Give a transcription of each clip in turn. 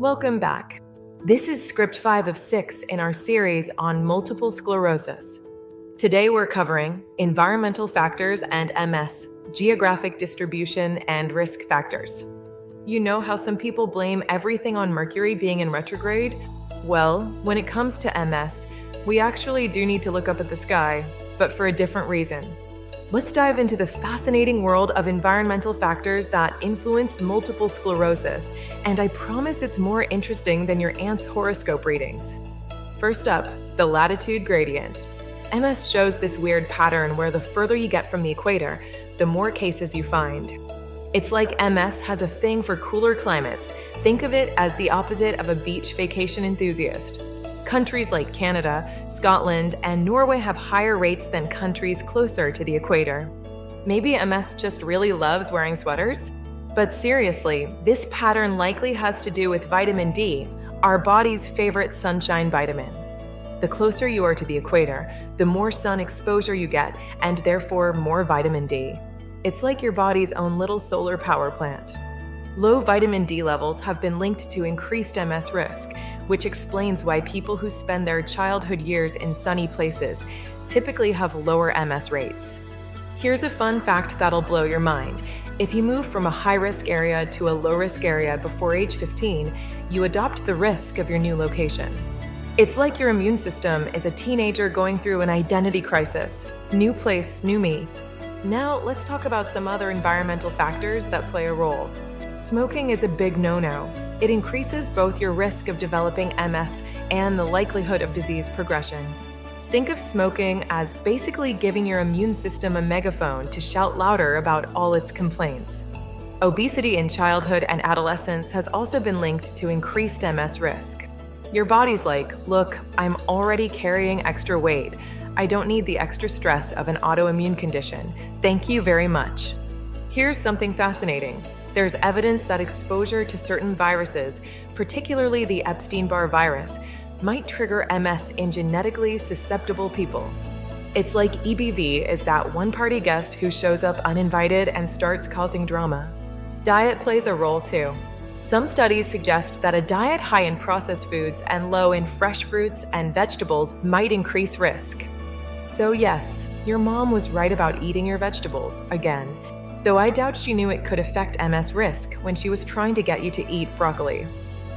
Welcome back. This is script 5 of 6 in our series on multiple sclerosis. Today we're covering environmental factors and MS, geographic distribution, and risk factors. You know how some people blame everything on Mercury being in retrograde? Well, when it comes to MS, we actually do need to look up at the sky, but for a different reason. Let's dive into the fascinating world of environmental factors that influence multiple sclerosis, and I promise it's more interesting than your aunt's horoscope readings. First up, the latitude gradient. MS shows this weird pattern where the further you get from the equator, the more cases you find. It's like MS has a thing for cooler climates. Think of it as the opposite of a beach vacation enthusiast. Countries like Canada, Scotland, and Norway have higher rates than countries closer to the equator. Maybe MS just really loves wearing sweaters? But seriously, this pattern likely has to do with vitamin D, our body's favorite sunshine vitamin. The closer you are to the equator, the more sun exposure you get, and therefore more vitamin D. It's like your body's own little solar power plant. Low vitamin D levels have been linked to increased MS risk, which explains why people who spend their childhood years in sunny places typically have lower MS rates. Here's a fun fact that'll blow your mind. If you move from a high-risk area to a low-risk area before age 15, you adopt the risk of your new location. It's like your immune system is a teenager going through an identity crisis. New place, new me. Now, let's talk about some other environmental factors that play a role. Smoking is a big no-no. It increases both your risk of developing MS and the likelihood of disease progression. Think of smoking as basically giving your immune system a megaphone to shout louder about all its complaints. Obesity in childhood and adolescence has also been linked to increased MS risk. Your body's like, look, I'm already carrying extra weight. I don't need the extra stress of an autoimmune condition. Thank you very much. Here's something fascinating. There's evidence that exposure to certain viruses, particularly the Epstein-Barr virus, might trigger MS in genetically susceptible people. It's like EBV is that one-party guest who shows up uninvited and starts causing drama. Diet plays a role too. Some studies suggest that a diet high in processed foods and low in fresh fruits and vegetables might increase risk. So yes, your mom was right about eating your vegetables, again. Though I doubt she knew it could affect MS risk when she was trying to get you to eat broccoli.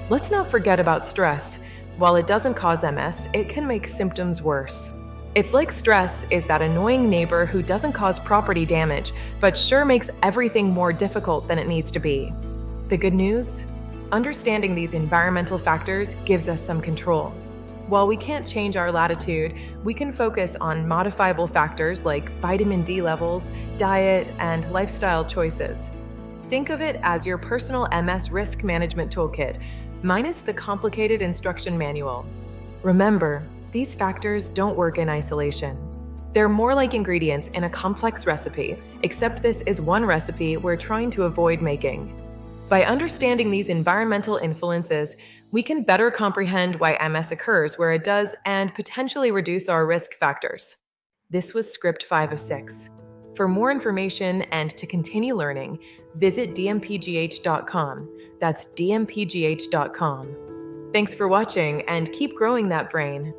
Let's not forget about stress. While it doesn't cause MS, it can make symptoms worse. It's like stress is that annoying neighbor who doesn't cause property damage, but sure makes everything more difficult than it needs to be. The good news? Understanding these environmental factors gives us some control. While we can't change our latitude, we can focus on modifiable factors like vitamin D levels, diet, and lifestyle choices. Think of it as your personal MS risk management toolkit, minus the complicated instruction manual. Remember, these factors don't work in isolation. They're more like ingredients in a complex recipe, except this is one recipe we're trying to avoid making. By understanding these environmental influences, we can better comprehend why MS occurs where it does and potentially reduce our risk factors. This was script 5 of 6. For more information and to continue learning, visit dmpgh.com. That's dmpgh.com. Thanks for watching and keep growing that brain.